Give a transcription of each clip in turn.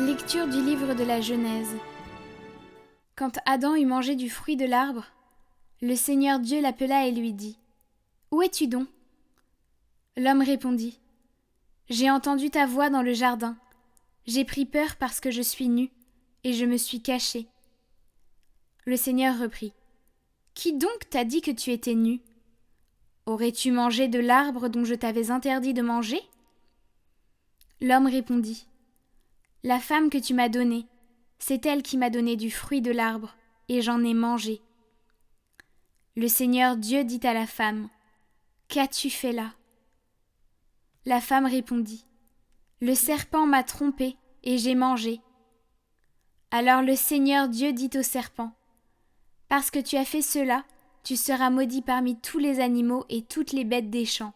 Lecture du livre de la Genèse. Quand Adam eut mangé du fruit de l'arbre, le Seigneur Dieu l'appela et lui dit : « Où es-tu donc ? » L'homme répondit : « J'ai entendu ta voix dans le jardin. J'ai pris peur parce que je suis nu, et je me suis caché. » Le Seigneur reprit : « Qui donc t'a dit que tu étais nu ? Aurais-tu mangé de l'arbre dont je t'avais interdit de manger ? » L'homme répondit : « La femme que tu m'as donnée, c'est elle qui m'a donné du fruit de l'arbre, et j'en ai mangé. » Le Seigneur Dieu dit à la femme : « Qu'as-tu fait là ? » La femme répondit : « Le serpent m'a trompée, et j'ai mangé. » Alors le Seigneur Dieu dit au serpent : « Parce que tu as fait cela, tu seras maudit parmi tous les animaux et toutes les bêtes des champs.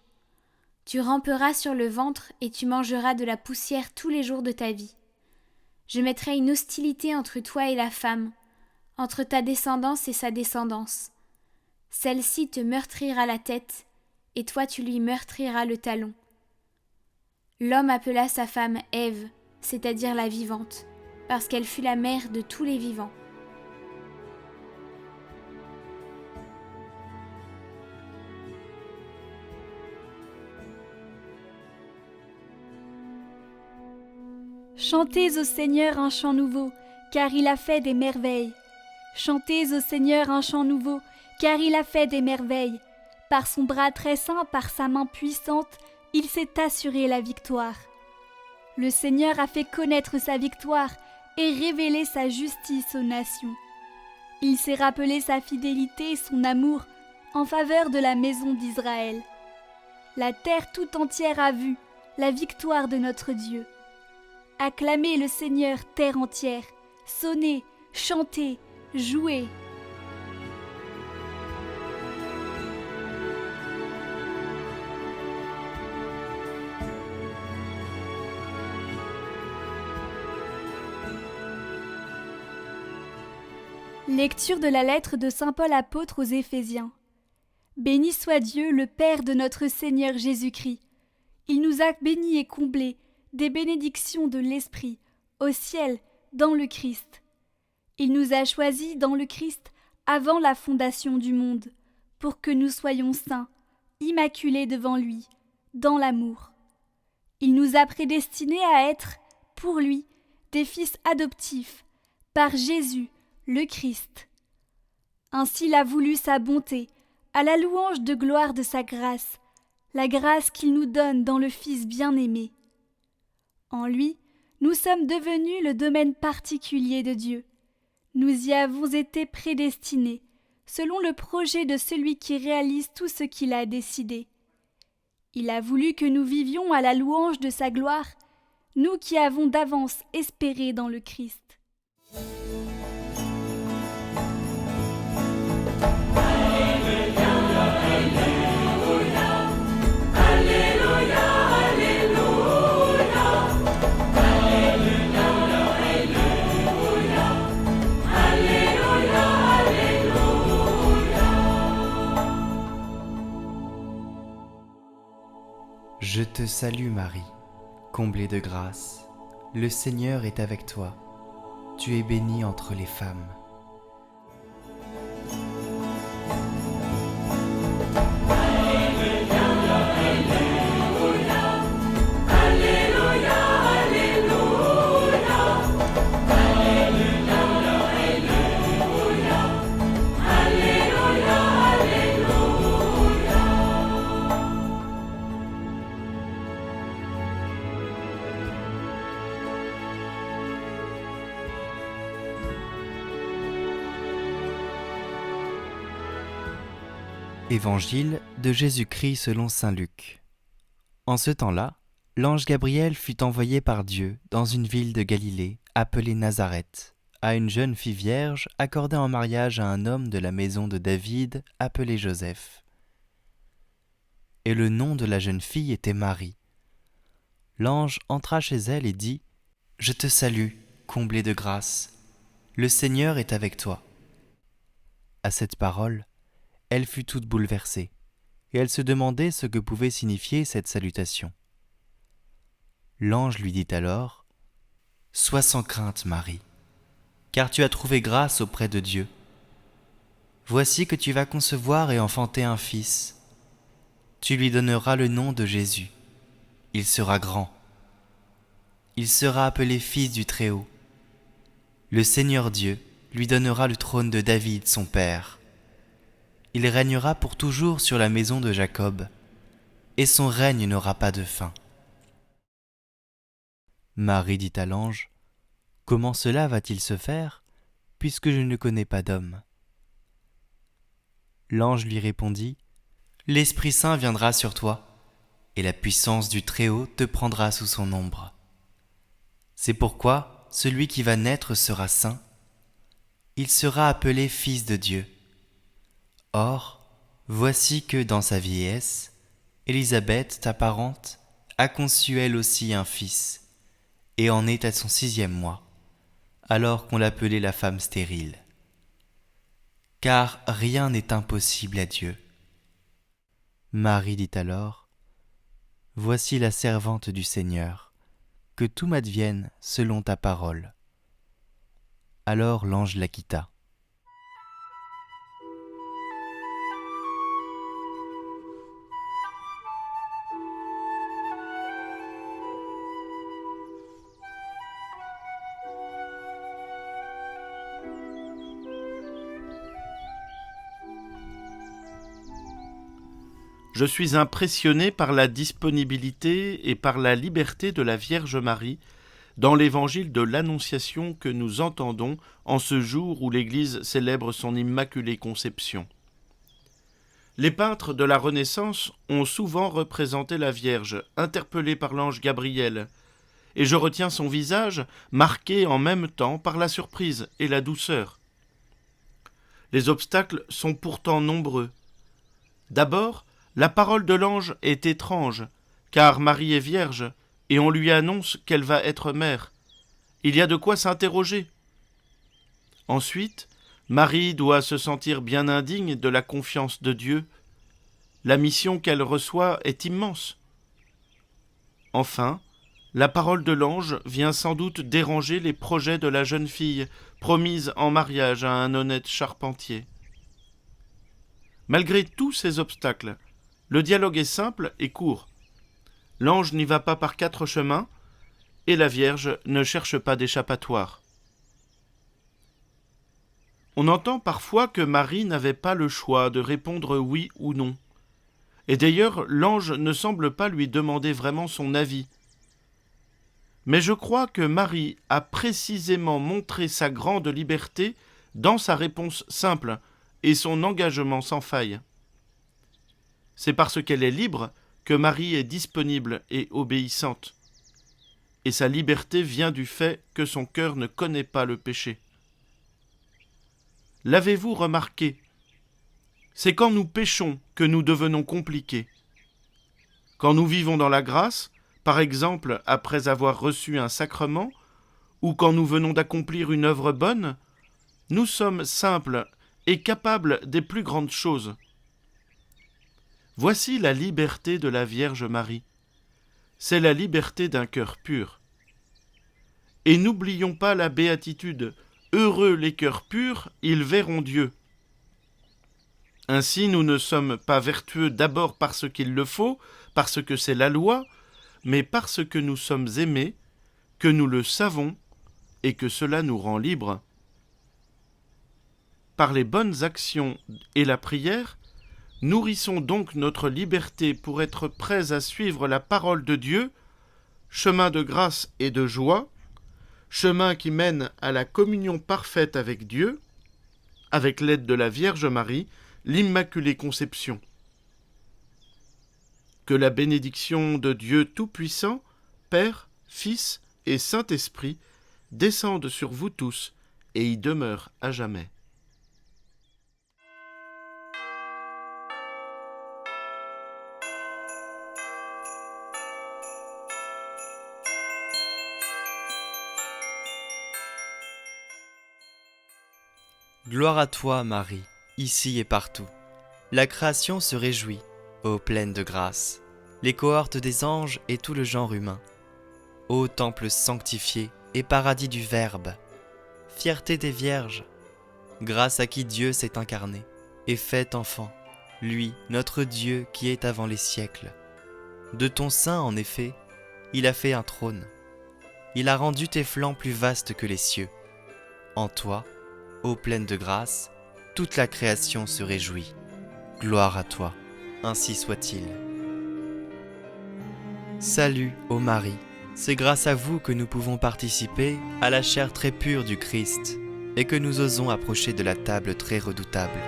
Tu ramperas sur le ventre et tu mangeras de la poussière tous les jours de ta vie. Je mettrai une hostilité entre toi et la femme, entre ta descendance et sa descendance. Celle-ci te meurtrira la tête, et toi tu lui meurtriras le talon. » L'homme appela sa femme Ève, c'est-à-dire la vivante, parce qu'elle fut la mère de tous les vivants. Chantez au Seigneur un chant nouveau, car il a fait des merveilles. Chantez au Seigneur un chant nouveau, car il a fait des merveilles. Par son bras très saint, par sa main puissante, il s'est assuré la victoire. Le Seigneur a fait connaître sa victoire et révélé sa justice aux nations. Il s'est rappelé sa fidélité et son amour en faveur de la maison d'Israël. La terre tout entière a vu la victoire de notre Dieu. Acclamez le Seigneur, terre entière, sonnez, chantez, jouez. Lecture de la lettre de saint Paul apôtre aux Éphésiens. Béni soit Dieu, le Père de notre Seigneur Jésus-Christ. Il nous a bénis et comblés des bénédictions de l'Esprit, au ciel, dans le Christ. Il nous a choisis dans le Christ avant la fondation du monde, pour que nous soyons saints, immaculés devant lui, dans l'amour. Il nous a prédestinés à être, pour lui, des fils adoptifs, par Jésus, le Christ. Ainsi il a voulu sa bonté, à la louange de gloire de sa grâce, la grâce qu'il nous donne dans le Fils bien-aimé. En lui, nous sommes devenus le domaine particulier de Dieu. Nous y avons été prédestinés, selon le projet de celui qui réalise tout ce qu'il a décidé. Il a voulu que nous vivions à la louange de sa gloire, nous qui avons d'avance espéré dans le Christ. Je te salue Marie, comblée de grâce, le Seigneur est avec toi. Tu es bénie entre les femmes. Évangile de Jésus-Christ selon saint Luc. En ce temps-là, l'ange Gabriel fut envoyé par Dieu dans une ville de Galilée appelée Nazareth, à une jeune fille vierge accordée en mariage à un homme de la maison de David appelé Joseph. Et le nom de la jeune fille était Marie. L'ange entra chez elle et dit : « Je te salue, comblée de grâce, le Seigneur est avec toi. » À cette parole, elle fut toute bouleversée, et elle se demandait ce que pouvait signifier cette salutation. L'ange lui dit alors : Sois sans crainte, Marie, car tu as trouvé grâce auprès de Dieu. Voici que tu vas concevoir et enfanter un fils. Tu lui donneras le nom de Jésus. Il sera grand. Il sera appelé Fils du Très-Haut. Le Seigneur Dieu lui donnera le trône de David, son père. Il régnera pour toujours sur la maison de Jacob, et son règne n'aura pas de fin. Marie dit à l'ange, « Comment cela va-t-il se faire, puisque je ne connais pas d'homme ?» L'ange lui répondit, « L'Esprit Saint viendra sur toi, et la puissance du Très-Haut te prendra sous son ombre. C'est pourquoi celui qui va naître sera saint. Il sera appelé Fils de Dieu. Or, voici que dans sa vieillesse, Élisabeth, ta parente, a conçu elle aussi un fils, et en est à son 6e mois, alors qu'on l'appelait la femme stérile. Car rien n'est impossible à Dieu. » Marie dit alors, « Voici la servante du Seigneur, que tout m'advienne selon ta parole. » Alors l'ange la quitta. Je suis impressionné par la disponibilité et par la liberté de la Vierge Marie dans l'évangile de l'Annonciation que nous entendons en ce jour où l'Église célèbre son Immaculée Conception. Les peintres de la Renaissance ont souvent représenté la Vierge, interpellée par l'ange Gabriel, et je retiens son visage marqué en même temps par la surprise et la douceur. Les obstacles sont pourtant nombreux. D'abord, la parole de l'ange est étrange, car Marie est vierge, et on lui annonce qu'elle va être mère. Il y a de quoi s'interroger. Ensuite, Marie doit se sentir bien indigne de la confiance de Dieu. La mission qu'elle reçoit est immense. Enfin, la parole de l'ange vient sans doute déranger les projets de la jeune fille, promise en mariage à un honnête charpentier. Malgré tous ces obstacles, le dialogue est simple et court. L'ange n'y va pas par 4 chemins, et la Vierge ne cherche pas d'échappatoire. On entend parfois que Marie n'avait pas le choix de répondre oui ou non. Et d'ailleurs, l'ange ne semble pas lui demander vraiment son avis. Mais je crois que Marie a précisément montré sa grande liberté dans sa réponse simple et son engagement sans faille. C'est parce qu'elle est libre que Marie est disponible et obéissante. Et sa liberté vient du fait que son cœur ne connaît pas le péché. L'avez-vous remarqué ? C'est quand nous péchons que nous devenons compliqués. Quand nous vivons dans la grâce, par exemple après avoir reçu un sacrement, ou quand nous venons d'accomplir une œuvre bonne, nous sommes simples et capables des plus grandes choses. Voici la liberté de la Vierge Marie. C'est la liberté d'un cœur pur. Et n'oublions pas la béatitude. Heureux les cœurs purs, ils verront Dieu. Ainsi, nous ne sommes pas vertueux d'abord parce qu'il le faut, parce que c'est la loi, mais parce que nous sommes aimés, que nous le savons et que cela nous rend libres. Par les bonnes actions et la prière, nourrissons donc notre liberté pour être prêts à suivre la parole de Dieu, chemin de grâce et de joie, chemin qui mène à la communion parfaite avec Dieu, avec l'aide de la Vierge Marie, l'Immaculée Conception. Que la bénédiction de Dieu Tout-Puissant, Père, Fils et Saint-Esprit descende sur vous tous et y demeure à jamais. Gloire à toi, Marie, ici et partout. La création se réjouit, ô pleine de grâce, les cohortes des anges et tout le genre humain. Ô temple sanctifié, et paradis du Verbe, fierté des vierges, grâce à qui Dieu s'est incarné et fait enfant, lui, notre Dieu qui est avant les siècles. De ton sein, en effet, il a fait un trône. Il a rendu tes flancs plus vastes que les cieux. En toi, ô pleine de grâce, toute la création se réjouit. Gloire à toi, ainsi soit-il. Salut, ô Marie, c'est grâce à vous que nous pouvons participer à la chair très pure du Christ et que nous osons approcher de la table très redoutable.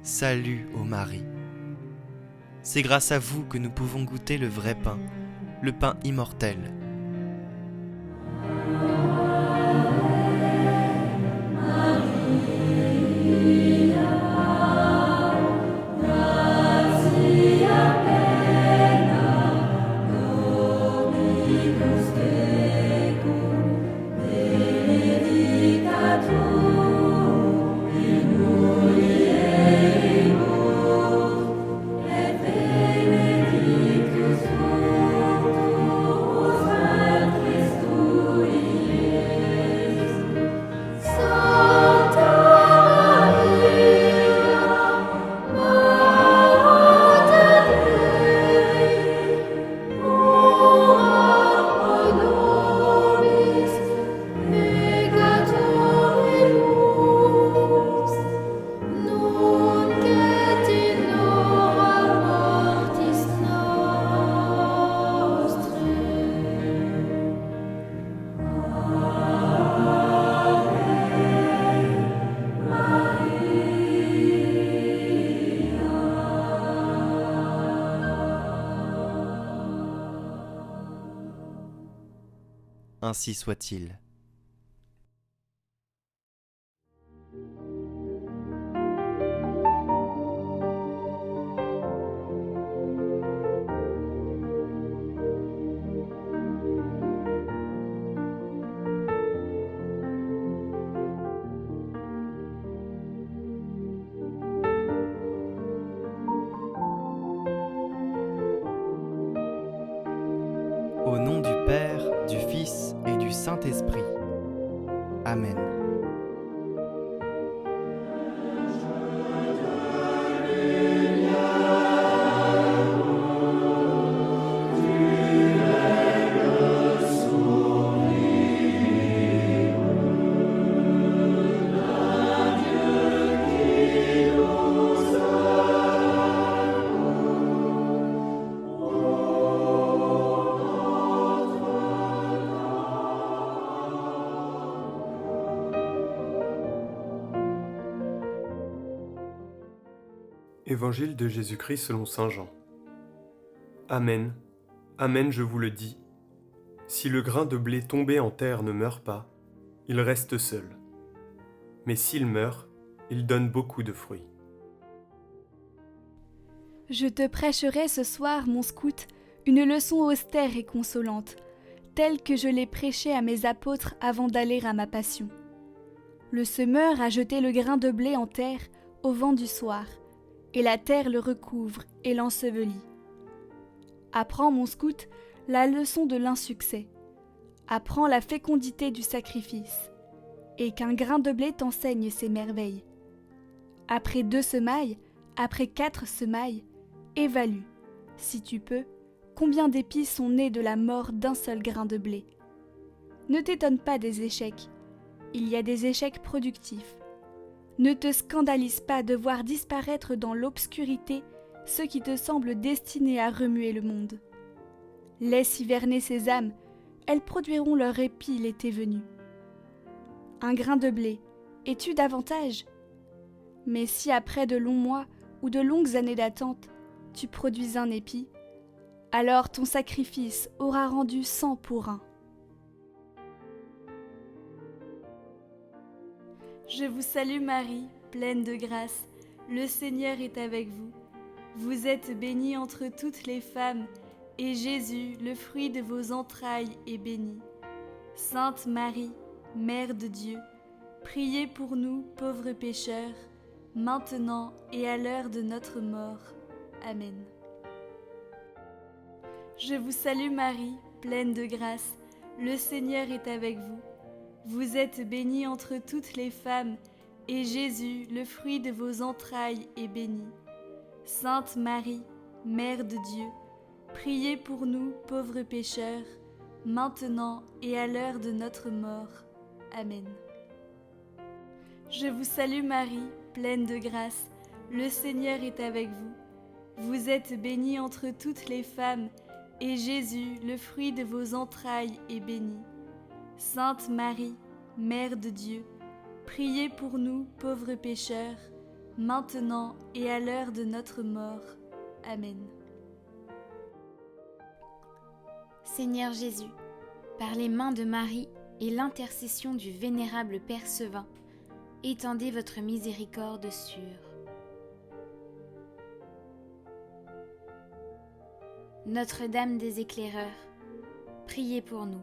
Salut, ô Marie. C'est grâce à vous que nous pouvons goûter le vrai pain, le pain immortel. Ainsi soit-il. Au nom du Père, du Fils et du Saint-Esprit. Amen. Évangile de Jésus-Christ selon saint Jean. Amen, amen, je vous le dis, si le grain de blé tombé en terre ne meurt pas, il reste seul. Mais s'il meurt, il donne beaucoup de fruits. Je te prêcherai ce soir, mon scout, une leçon austère et consolante, telle que je l'ai prêchée à mes apôtres avant d'aller à ma passion. Le semeur a jeté le grain de blé en terre au vent du soir, et la terre le recouvre et l'ensevelit. Apprends, mon scout, la leçon de l'insuccès. Apprends la fécondité du sacrifice, et qu'un grain de blé t'enseigne ses merveilles. Après 2 semailles, après 4 semailles, évalue, si tu peux, combien d'épis sont nés de la mort d'un seul grain de blé. Ne t'étonne pas des échecs, il y a des échecs productifs. Ne te scandalise pas de voir disparaître dans l'obscurité ceux qui te semblent destinés à remuer le monde. Laisse hiverner ces âmes, elles produiront leur répit l'été venu. Un grain de blé, es-tu davantage ? Mais si après de longs mois ou de longues années d'attente, tu produis un épi, alors ton sacrifice aura rendu 100 pour 1. Je vous salue Marie, pleine de grâce, le Seigneur est avec vous. Vous êtes bénie entre toutes les femmes, et Jésus, le fruit de vos entrailles, est béni. Sainte Marie, Mère de Dieu, priez pour nous, pauvres pécheurs, maintenant et à l'heure de notre mort. Amen. Je vous salue Marie, pleine de grâce, le Seigneur est avec vous. Vous êtes bénie entre toutes les femmes, et Jésus, le fruit de vos entrailles, est béni. Sainte Marie, Mère de Dieu, priez pour nous, pauvres pécheurs, maintenant et à l'heure de notre mort. Amen. Je vous salue Marie, pleine de grâce, le Seigneur est avec vous. Vous êtes bénie entre toutes les femmes, et Jésus, le fruit de vos entrailles, est béni. Sainte Marie, Mère de Dieu, priez pour nous, pauvres pécheurs, maintenant et à l'heure de notre mort. Amen. Seigneur Jésus, par les mains de Marie et l'intercession du vénérable Père Sevin, étendez votre miséricorde sur Notre-Dame des Éclaireurs, priez pour nous.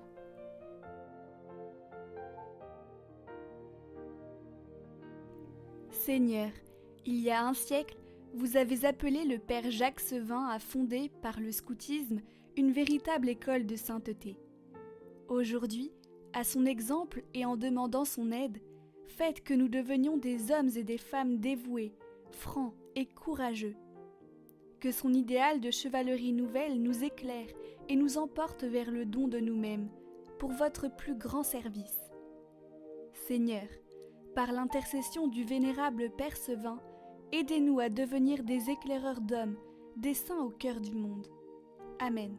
Seigneur, il y a un siècle, vous avez appelé le Père Jacques Sevin à fonder, par le scoutisme, une véritable école de sainteté. Aujourd'hui, à son exemple et en demandant son aide, faites que nous devenions des hommes et des femmes dévoués, francs et courageux. Que son idéal de chevalerie nouvelle nous éclaire et nous emporte vers le don de nous-mêmes, pour votre plus grand service. Seigneur, par l'intercession du vénérable Père Sevin, aidez-nous à devenir des éclaireurs d'hommes, des saints au cœur du monde. Amen.